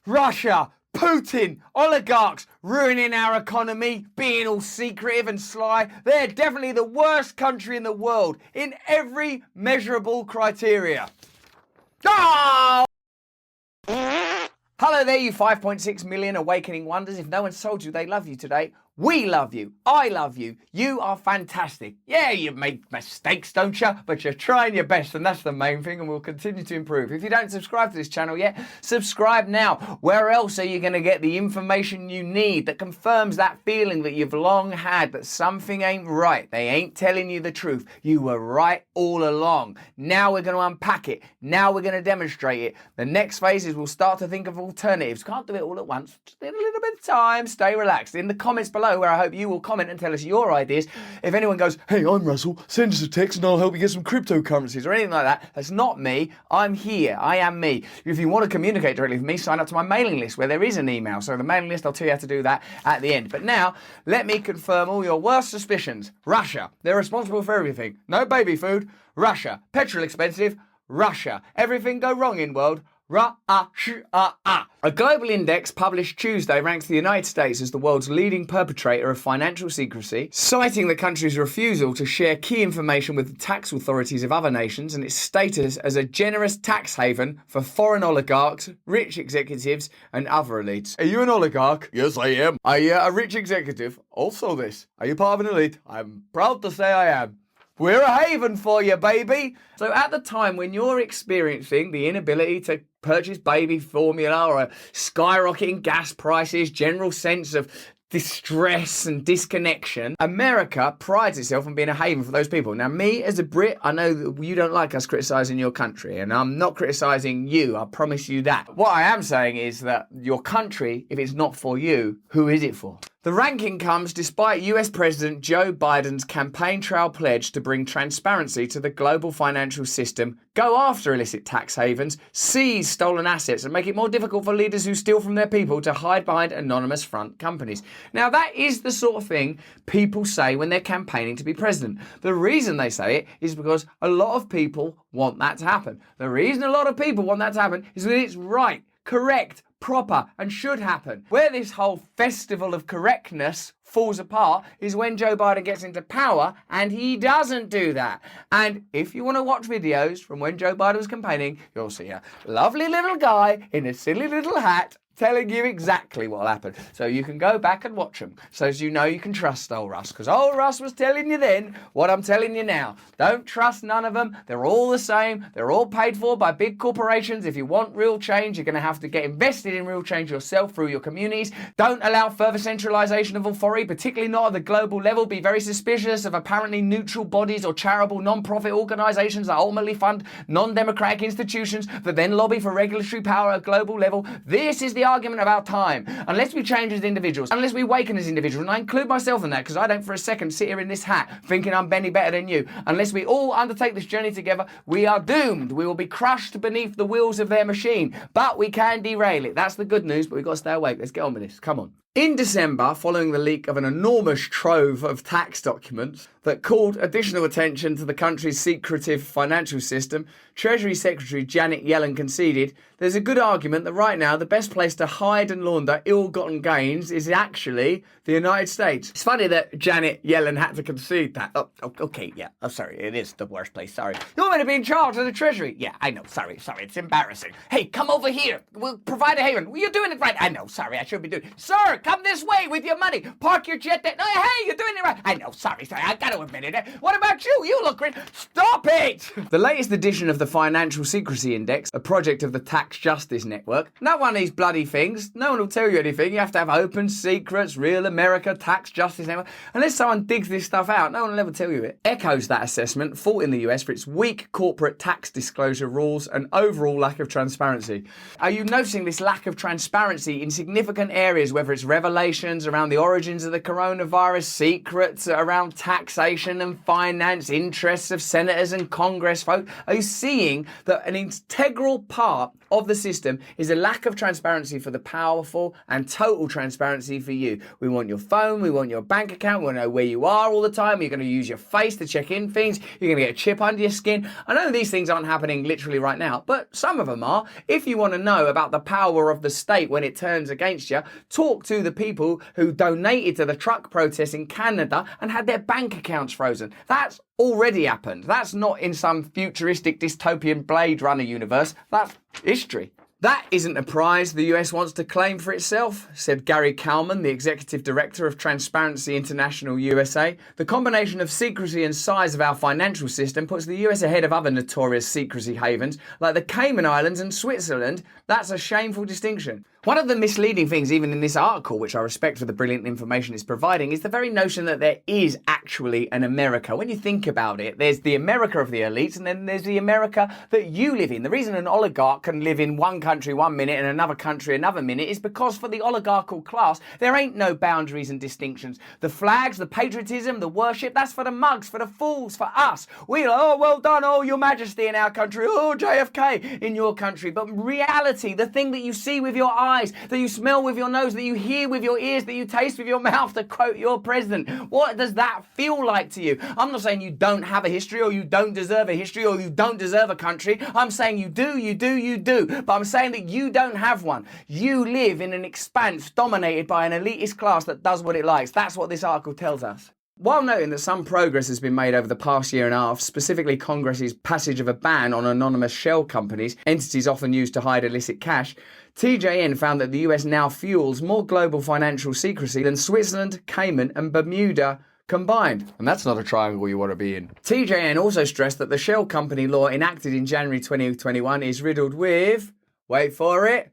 Russia, Putin, oligarchs, ruining our economy, being all secretive and sly. They're definitely the worst country in the world in every measurable criteria. Oh! Hello there, you 5.6 million awakening wonders. If no one's told you they love you today, we love you. I love you. You are fantastic. Yeah, you make mistakes, don't you? But you're trying your best, and that's the main thing, and we'll continue to improve. If you don't subscribe to this channel yet, subscribe now. Where else are you going to get the information you need that confirms that feeling that you've long had that something ain't right? They ain't telling you the truth. You were right all along. Now we're going to unpack it. Now we're going to demonstrate it. The next phase is we'll start to think of alternatives. Can't do it all at once. Just need a little bit of time. Stay relaxed. In the comments below, where I hope you will comment and tell us your ideas. If anyone goes, hey, I'm Russell, send us a text and I'll help you get some cryptocurrencies or anything like that, that's not me. I'm here. I am me. If you want to communicate directly with me, sign up to my mailing list where there is an email. So the mailing list, I'll tell you how to do that at the end. But now, let me confirm all your worst suspicions. Russia. They're responsible for everything. No baby food. Russia. Petrol expensive. Russia. Everything go wrong in world. A global index published Tuesday ranks the United States as the world's leading perpetrator of financial secrecy, citing the country's refusal to share key information with the tax authorities of other nations and its status as a generous tax haven for foreign oligarchs, rich executives, and other elites. Are you an oligarch? Yes, I am. Are you a rich executive? Also this. Are you part of an elite? I'm proud to say I am. We're a haven for you, baby. So at the time when you're experiencing the inability to purchase baby formula or skyrocketing gas prices, general sense of distress and disconnection, America prides itself on being a haven for those people. Now, me as a Brit, I know that you don't like us criticising your country, and I'm not criticising you, I promise you that. What I am saying is that your country, if it's not for you, who is it for? The ranking comes despite US President Joe Biden's campaign trail pledge to bring transparency to the global financial system, go after illicit tax havens, seize stolen assets, and make it more difficult for leaders who steal from their people to hide behind anonymous front companies. Now, that is the sort of thing people say when they're campaigning to be president. The reason they say it is because a lot of people want that to happen. The reason a lot of people want that to happen is that it's right, correct, proper, and should happen. Where this whole festival of correctness falls apart is when Joe Biden gets into power and he doesn't do that. And if you want to watch videos from when Joe Biden was campaigning, you'll see a lovely little guy in a silly little hat telling you exactly what will happen. So you can go back and watch them, so as you know you can trust old Russ. Because old Russ was telling you then what I'm telling you now. Don't trust none of them. They're all the same. They're all paid for by big corporations. If you want real change, you're going to have to get invested in real change yourself through your communities. Don't allow further centralization of authority, particularly not at the global level. Be very suspicious of apparently neutral bodies or charitable non-profit organizations that ultimately fund non-democratic institutions that then lobby for regulatory power at global level. This is the argument of our time. Unless we change as individuals, unless we awaken as individuals, and I include myself in that because I don't for a second sit here in this hat thinking I'm any better than you. Unless we all undertake this journey together, we are doomed. We will be crushed beneath the wheels of their machine. But we can derail it. That's the good news, but we've got to stay awake. Let's get on with this. Come on. In December, following the leak of an enormous trove of tax documents that called additional attention to the country's secretive financial system, Treasury Secretary Janet Yellen conceded there's a good argument that right now the best place to hide and launder ill-gotten gains is actually the United States. It's funny that Janet Yellen had to concede that. Oh, okay, yeah. I'm sorry, it is the worst place, sorry. You want me to be in charge of the Treasury? Yeah, I know, sorry, it's embarrassing. Hey, come over here. We'll provide a haven. You're doing it right. I know, sorry, I should be doing it. Sir, come this way with your money. Park your jet there. No, hey, you're doing it right. I know, sorry, I got to admit it. What about you? You look great. Stop it! The latest edition of the Financial Secrecy Index, a project of the Tax Justice Network. No one of these bloody things. No one will tell you anything. You have to have open secrets, real America, Tax Justice Network. Unless someone digs this stuff out, no one will ever tell you it. Echoes that assessment, faulting the US for its weak corporate tax disclosure rules and overall lack of transparency. Are you noticing this lack of transparency in significant areas, whether it's revelations around the origins of the coronavirus, secrets around tax taxation and finance interests of senators and Congress folk, are you seeing that an integral part of the system is a lack of transparency for the powerful and total transparency for you? We want your phone, we want your bank account, we want to know where you are all the time, you're going to use your face to check in things, you're going to get a chip under your skin. I know these things aren't happening literally right now, but some of them are. If you want to know about the power of the state when it turns against you, talk to the people who donated to the truck protests in Canada and had their bank accounts frozen. That's already happened. That's not in some futuristic dystopian Blade Runner universe. That's history. That isn't a prize the US wants to claim for itself, said Gary Kalman, the executive director of Transparency International USA. The combination of secrecy and size of our financial system puts the US ahead of other notorious secrecy havens like the Cayman Islands and Switzerland. That's a shameful distinction. One of the misleading things, even in this article, which I respect for the brilliant information it's providing, is the very notion that there is actually an America. When you think about it, there's the America of the elites, and then there's the America that you live in. The reason an oligarch can live in one country 1 minute and another country another minute is because for the oligarchical class, there ain't no boundaries and distinctions. The flags, the patriotism, the worship, that's for the mugs, for the fools, for us. We're like, oh, well done, oh, your majesty in our country, oh, JFK in your country. But reality, the thing that you see with your eyes, that you smell with your nose, that you hear with your ears, that you taste with your mouth, to quote your president. What does that feel like to you? I'm not saying you don't have a history or you don't deserve a history or you don't deserve a country. I'm saying you do, you do, you do. But I'm saying that you don't have one. You live in an expanse dominated by an elitist class that does what it likes. That's what this article tells us. While noting that some progress has been made over the past year and a half, specifically Congress's passage of a ban on anonymous shell companies, entities often used to hide illicit cash, TJN found that the US now fuels more global financial secrecy than Switzerland, Cayman and Bermuda combined. And that's not a triangle you want to be in. TJN also stressed that the shell company law enacted in January 2021 is riddled with, wait for it,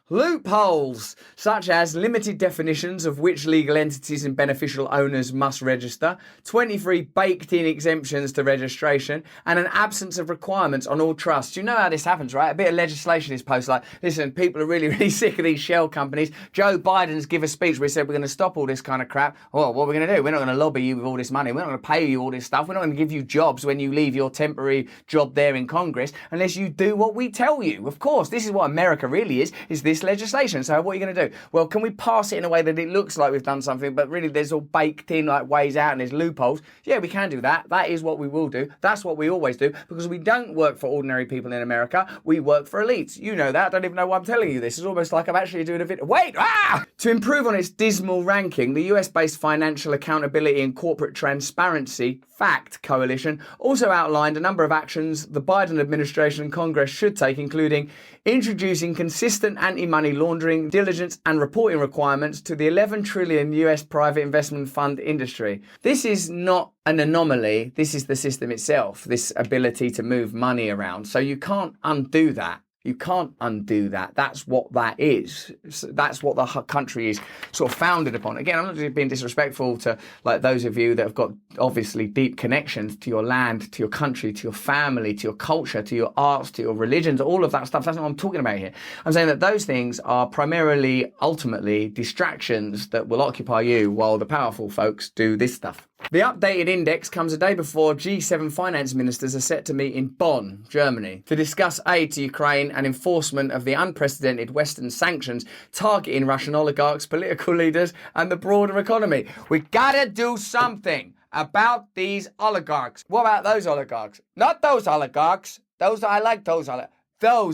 loopholes, such as limited definitions of which legal entities and beneficial owners must register, 23 baked-in exemptions to registration, and an absence of requirements on all trusts. You know how this happens, right? A bit of legislation is posted like, listen, people are really, really sick of these shell companies. Joe Biden's give a speech where he said we're going to stop all this kind of crap. Well, what are we going to do? We're not going to lobby you with all this money. We're not going to pay you all this stuff. We're not going to give you jobs when you leave your temporary job there in Congress unless you do what we tell you. Of course, this is what America really is this legislation. So what are you going to do? Well, can we pass it in a way that it looks like we've done something, but really there's all baked in like ways out and there's loopholes? Yeah, we can do that. That is what we will do. That's what we always do, because we don't work for ordinary people in America. We work for elites. You know that. I don't even know why I'm telling you this. It's almost like I'm actually doing a video. Wait! Ah! To improve on its dismal ranking, the US-based Financial Accountability and Corporate Transparency FACT Coalition also outlined a number of actions the Biden administration and Congress should take, including introducing consistent anti-money laundering, diligence and reporting requirements to the 11 trillion US private investment fund industry. This is not an anomaly. This is the system itself, this ability to move money around. So you can't undo that. You can't undo that. That's what that is. That's what the country is sort of founded upon. Again, I'm not just being disrespectful to like those of you that have got obviously deep connections to your land, to your country, to your family, to your culture, to your arts, to your religions, all of that stuff. That's not what I'm talking about here. I'm saying that those things are primarily, ultimately, distractions that will occupy you while the powerful folks do this stuff. The updated index comes a day before G7 finance ministers are set to meet in Bonn, Germany, to discuss aid to Ukraine and enforcement of the unprecedented Western sanctions targeting Russian oligarchs, political leaders, and the broader economy. We gotta do something about these oligarchs. What about those oligarchs? Not those oligarchs. I like those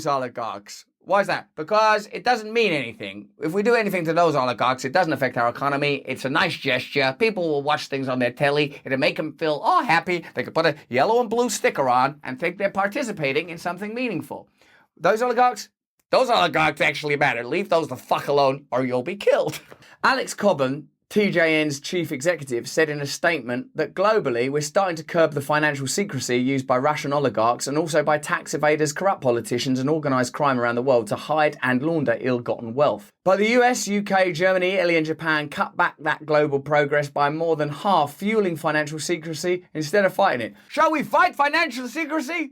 oligarchs. Why is that? Because it doesn't mean anything. If we do anything to those oligarchs, it doesn't affect our economy. It's a nice gesture. People will watch things on their telly. It'll make them feel all happy. They can put a yellow and blue sticker on and think they're participating in something meaningful. Those oligarchs actually matter. Leave those the fuck alone or you'll be killed. Alex Cobham, TJN's chief executive, said in a statement that globally we're starting to curb the financial secrecy used by Russian oligarchs and also by tax evaders, corrupt politicians and organised crime around the world to hide and launder ill-gotten wealth. But the US, UK, Germany, Italy and Japan cut back that global progress by more than half, fueling financial secrecy instead of fighting it. Shall we fight financial secrecy?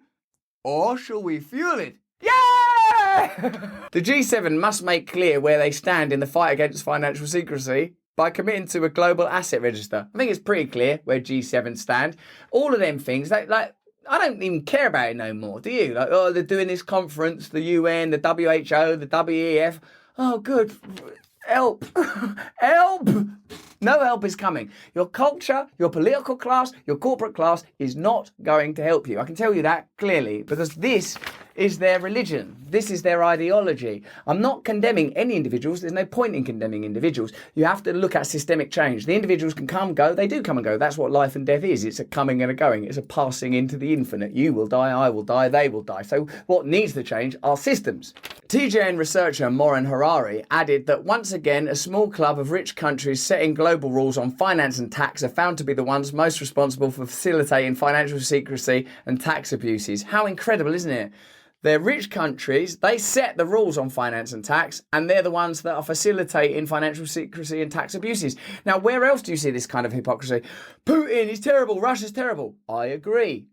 Or shall we fuel it? Yeah! The G7 must make clear where they stand in the fight against financial secrecy, by committing to a global asset register. I think it's pretty clear where G7 stand. All of them things, I don't even care about it no more, do you? Like, oh, they're doing this conference, the UN, the WHO, the WEF. Oh, good. Help. Help. No help is coming. Your culture, your political class, your corporate class is not going to help you. I can tell you that clearly, because this is their religion. This is their ideology. I'm not condemning any individuals. There's no point in condemning individuals. You have to look at systemic change. The individuals can come, go. They do come and go. That's what life and death is. It's a coming and a going. It's a passing into the infinite. You will die, I will die, they will die. So what needs to change are systems. TJN researcher Moran Harari added that once again, a small club of rich countries setting global rules on finance and tax are found to be the ones most responsible for facilitating financial secrecy and tax abuses. How incredible, isn't it? They're rich countries, they set the rules on finance and tax, and they're the ones that are facilitating financial secrecy and tax abuses. Now, where else do you see this kind of hypocrisy? Putin is terrible, Russia's terrible. I agree.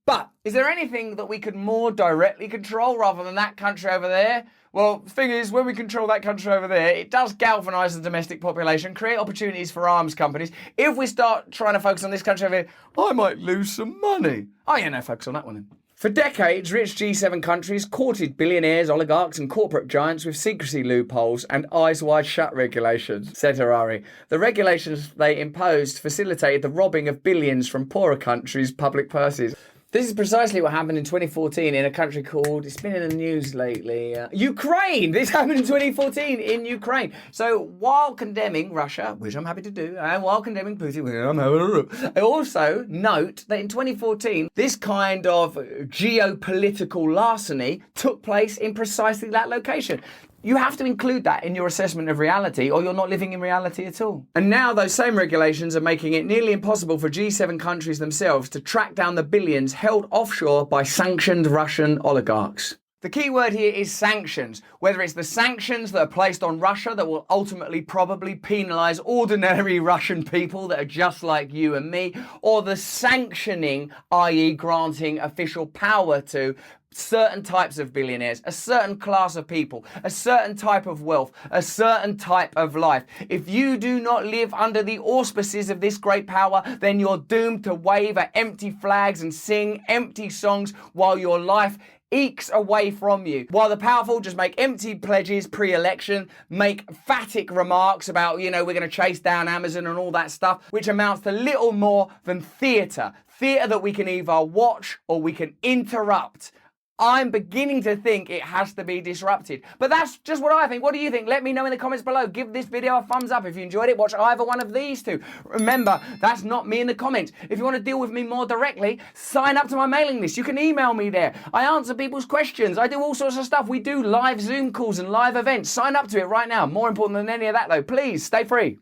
But is there anything that we could more directly control rather than that country over there? Well, the thing is, when we control that country over there, it does galvanise the domestic population, create opportunities for arms companies. If we start trying to focus on this country over here, I might lose some money. Oh yeah, no, focus on that one then. For decades, rich G7 countries courted billionaires, oligarchs and corporate giants with secrecy loopholes and eyes wide shut regulations, said Harari. The regulations they imposed facilitated the robbing of billions from poorer countries' public purses. This is precisely what happened in 2014 in a country called, it's been in the news lately, Ukraine. This happened in 2014 in Ukraine. So while condemning Russia, which I'm happy to do, and while condemning Putin, which I'm happy to do, I also note that in 2014, this kind of geopolitical larceny took place in precisely that location. You have to include that in your assessment of reality or you're not living in reality at all. And now those same regulations are making it nearly impossible for G7 countries themselves to track down the billions held offshore by sanctioned Russian oligarchs. The key word here is sanctions. Whether it's the sanctions that are placed on Russia that will ultimately probably penalise ordinary Russian people that are just like you and me, or the sanctioning, i.e. granting official power to certain types of billionaires, a certain class of people, a certain type of wealth, a certain type of life. If you do not live under the auspices of this great power, then you're doomed to wave at empty flags and sing empty songs while your life ekes away from you. While the powerful just make empty pledges pre-election, make phatic remarks about, we're going to chase down Amazon and all that stuff, which amounts to little more than theatre. Theatre that we can either watch or we can interrupt. I'm beginning to think it has to be disrupted. But that's just what I think. What do you think? Let me know in the comments below. Give this video a thumbs up if you enjoyed it. Watch either one of these two. Remember, that's not me in the comments. If you want to deal with me more directly, sign up to my mailing list. You can email me there. I answer people's questions. I do all sorts of stuff. We do live Zoom calls and live events. Sign up to it right now. More important than any of that, though, please stay free.